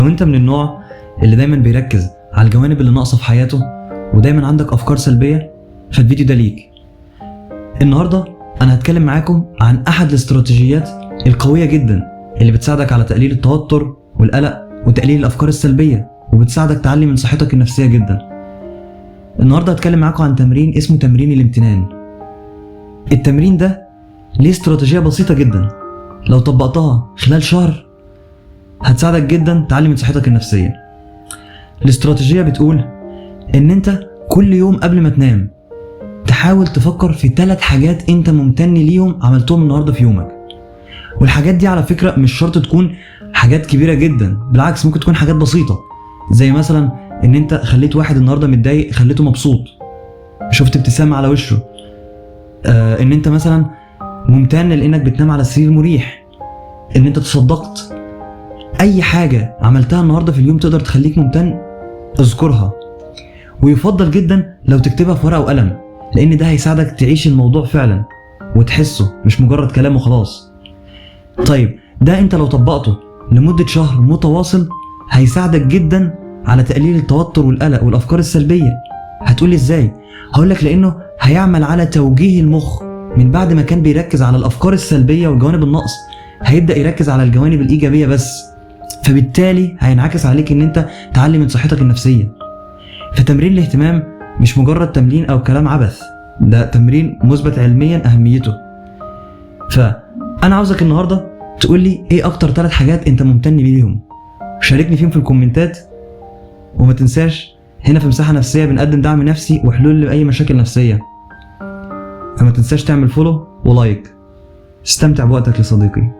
لو انت من النوع اللي دايما بيركز على الجوانب اللي ناقصه في حياته ودايما عندك افكار سلبيه، فالفيديو ده ليك. النهارده انا هتكلم معاكم عن احد الاستراتيجيات القويه جدا اللي بتساعدك على تقليل التوتر والقلق وتقليل الافكار السلبيه، وبتساعدك تعلي من صحتك النفسيه جدا. النهارده هتكلم معاكم عن تمرين اسمه تمرين الامتنان. التمرين ده ليه استراتيجيه بسيطه جدا، لو طبقتها خلال شهر هتساعدك جدا تعلي من صحتك النفسيه. الاستراتيجيه بتقول ان انت كل يوم قبل ما تنام تحاول تفكر في 3 حاجات انت ممتن ليهم عملتهم النهارده في يومك. والحاجات دي على فكره مش شرط تكون حاجات كبيره جدا، بالعكس ممكن تكون حاجات بسيطه، زي مثلا ان انت خليت واحد النهارده متضايق خليته مبسوط، شفت ابتسامه على وشه، ان انت مثلا ممتن لانك بتنام على سرير مريح، ان انت تصدقت. اي حاجه عملتها النهارده في اليوم تقدر تخليك ممتن اذكرها، ويفضل جدا لو تكتبها في ورقه وقلم، لان ده هيساعدك تعيش الموضوع فعلا وتحسه مش مجرد كلام وخلاص. طيب ده انت لو طبقته لمده شهر متواصل هيساعدك جدا على تقليل التوتر والقلق والافكار السلبيه. هتقولي ازاي؟ هقولك لانه هيعمل على توجيه المخ، من بعد ما كان بيركز على الافكار السلبيه والجوانب النقص هيبدا يركز على الجوانب الايجابيه بس، فبالتالي هينعكس عليك ان انت تعلي من صحتك النفسيه. فتمرين الاهتمام مش مجرد تمرين او كلام عبث، ده تمرين مثبت علميا اهميته. فانا عاوزك النهارده تقولي ايه اكتر 3 حاجات انت ممتن بيهم، شاركني فيهم في الكومنتات. وما تنساش هنا في مساحه نفسيه بنقدم دعم نفسي وحلول لاي مشاكل نفسيه، فما تنساش تعمل فولو ولايك. استمتع بوقتك يا صديقي.